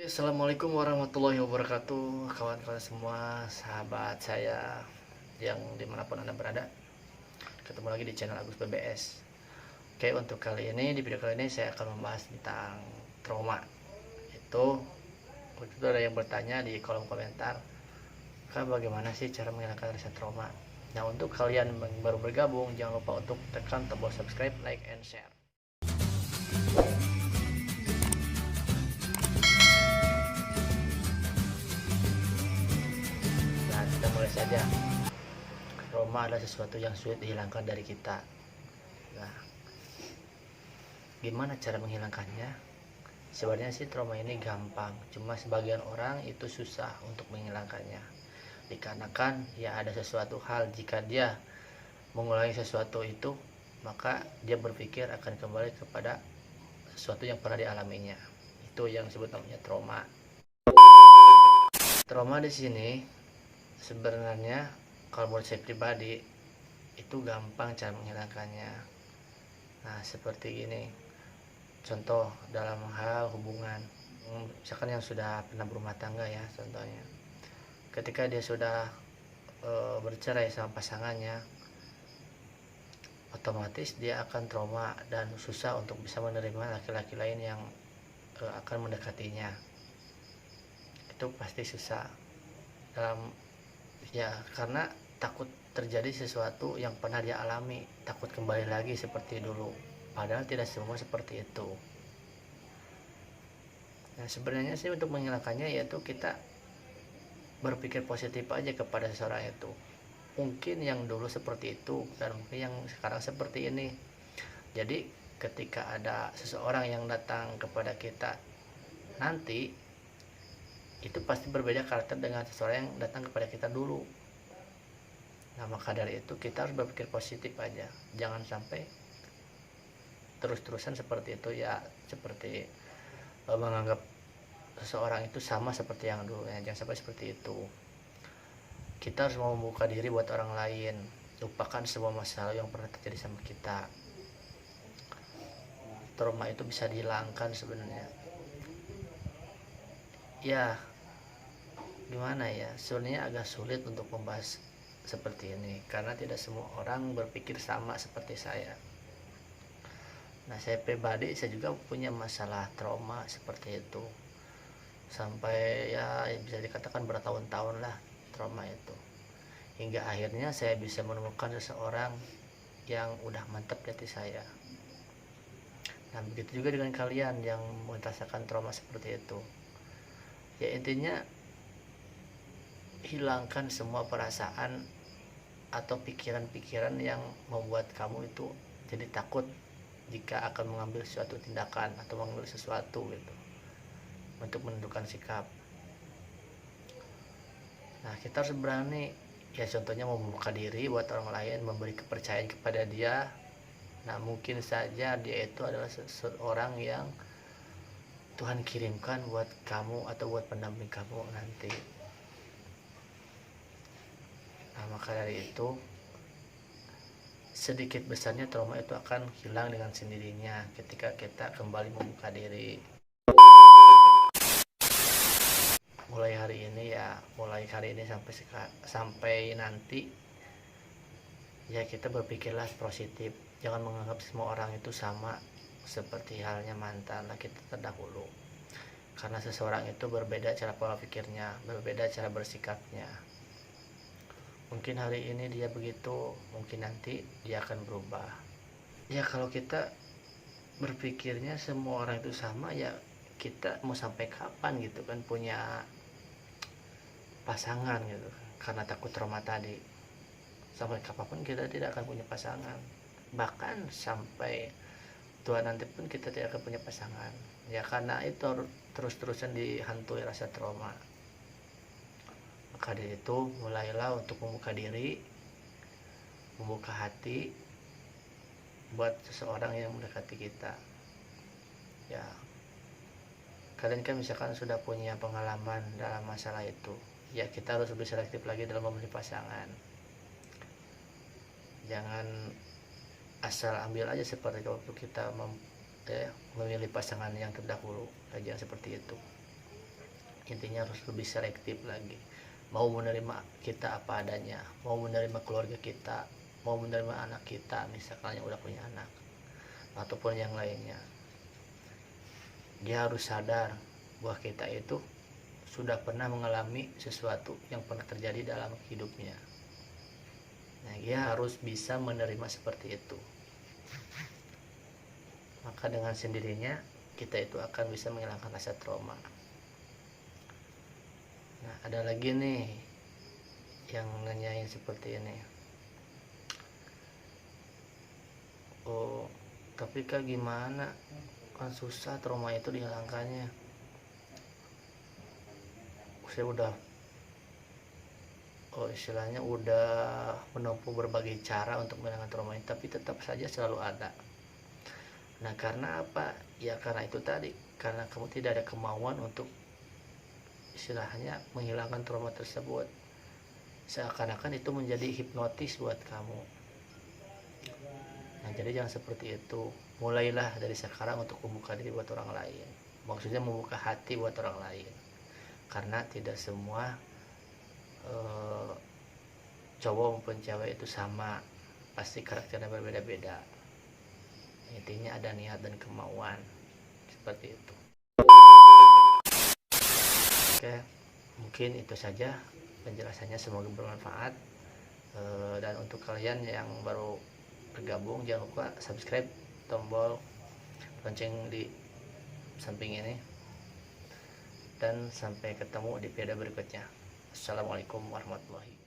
Assalamualaikum warahmatullahi wabarakatuh, kawan-kawan semua, sahabat saya yang dimanapun anda berada. Ketemu lagi di channel Agus BBS. Oke, untuk kali ini, di video kali ini saya akan membahas tentang trauma. Itu ada yang bertanya di kolom komentar, Kak, bagaimana sih cara menghilangkan rasa trauma? Nah, untuk kalian yang baru bergabung, jangan lupa untuk tekan tombol subscribe, like, and share. Nah, kita mulai saja. Trauma adalah sesuatu yang sulit dihilangkan dari kita. Nah, gimana cara menghilangkannya? Sebenarnya sih trauma ini gampang, cuma sebagian orang itu susah untuk menghilangkannya. Dikarenakan ya ada sesuatu hal, jika dia mengulangi sesuatu itu, maka dia berpikir akan kembali kepada sesuatu yang pernah dialaminya. Itu yang disebut namanya trauma. Trauma di sini sebenarnya kalau menurut saya pribadi itu gampang cara menghilangkannya. Nah, seperti ini. Contoh dalam hal hubungan, misalkan yang sudah pernah berumah tangga ya, contohnya ketika dia sudah bercerai sama pasangannya, otomatis dia akan trauma dan susah untuk bisa menerima laki-laki lain yang akan mendekatinya. Itu pasti susah dalam ya, karena takut terjadi sesuatu yang pernah dia alami, takut kembali lagi seperti dulu, padahal tidak semua seperti itu. Nah, sebenarnya sih untuk menghilangkannya yaitu kita berpikir positif aja kepada seseorang itu. Mungkin yang dulu seperti itu dan mungkin yang sekarang seperti ini. Jadi ketika ada seseorang yang datang kepada kita nanti, itu pasti berbeda karakter dengan seseorang yang datang kepada kita dulu. Nah, maka dari itu kita harus berpikir positif aja. Jangan sampai terus-terusan seperti itu ya, seperti menganggap seseorang itu sama seperti yang dulu ya. Jangan sampai seperti itu. Kita harus mau membuka diri buat orang lain, lupakan semua masalah yang pernah terjadi sama kita. Trauma itu bisa dihilangkan sebenarnya ya. Gimana ya, sebenarnya agak sulit untuk membahas seperti ini karena tidak semua orang berpikir sama seperti saya. Nah, saya pribadi saya juga punya masalah trauma seperti itu, sampai ya bisa dikatakan bertahun-tahun lah trauma itu, hingga akhirnya saya bisa menemukan seseorang yang udah mantap di hati saya. Nah, begitu juga dengan kalian yang merasakan trauma seperti itu. Ya, intinya hilangkan semua perasaan atau pikiran-pikiran yang membuat kamu itu jadi takut jika akan mengambil suatu tindakan atau mengambil sesuatu gitu, untuk menentukan sikap. Nah, kita harus berani ya, contohnya membuka diri buat orang lain, memberi kepercayaan kepada dia. Nah, mungkin saja dia itu adalah seseorang yang Tuhan kirimkan buat kamu atau buat pendamping kamu nanti. Nah, maka dari itu sedikit besarnya trauma itu akan hilang dengan sendirinya ketika kita kembali membuka diri. Mulai hari ini sampai nanti ya, kita berpikirlah positif. Jangan menganggap semua orang itu sama seperti halnya mantan kita terdahulu, karena seseorang itu berbeda cara pola pikirnya, berbeda cara bersikapnya. Mungkin hari ini dia begitu, mungkin nanti dia akan berubah. Ya, kalau kita berpikirnya semua orang itu sama, ya kita mau sampai kapan gitu kan punya pasangan gitu, karena takut trauma tadi. Sampai kapanpun kita tidak akan punya pasangan, bahkan sampai tua nanti pun kita tidak akan punya pasangan ya, karena itu terus-terusan dihantui rasa trauma. Maka dari itu mulailah untuk membuka diri, membuka hati buat seseorang yang mendekati kita ya. Kalian kan misalkan sudah punya pengalaman dalam masalah itu ya, kita harus lebih selektif lagi dalam memilih pasangan. Jangan asal ambil aja seperti waktu kita memilih pasangan yang terdahulu, jangan seperti itu. Intinya harus lebih selektif lagi, mau menerima kita apa adanya, mau menerima keluarga kita, mau menerima anak kita misalkan yang udah punya anak ataupun yang lainnya. Dia harus sadar bahwa kita itu sudah pernah mengalami sesuatu yang pernah terjadi dalam hidupnya. Nah, dia harus bisa menerima seperti itu. Maka dengan sendirinya kita itu akan bisa menghilangkan rasa trauma. Nah, ada lagi nih yang nanyain seperti ini. Oh, tapi Kak gimana? Kan susah trauma itu dihilangkannya. Saya udah istilahnya udah menempuh berbagai cara untuk menghilangkan trauma ini, tapi tetap saja selalu ada. Nah, karena apa? Ya karena itu tadi, karena kamu tidak ada kemauan untuk istilahnya menghilangkan trauma tersebut. Seakan-akan itu menjadi hipnotis buat kamu. Nah, jadi jangan seperti itu. Mulailah dari sekarang untuk membuka diri buat orang lain. Maksudnya membuka hati buat orang lain. Karena tidak semua cowok maupun cewek itu sama. Pasti karakternya berbeda-beda. Intinya ada niat dan kemauan. Seperti itu. Oke, mungkin itu saja penjelasannya, semoga bermanfaat. Dan untuk kalian yang baru bergabung, jangan lupa subscribe, tombol lonceng di samping ini, dan sampai ketemu di video berikutnya. Assalamualaikum warahmatullahi wabarakatuh.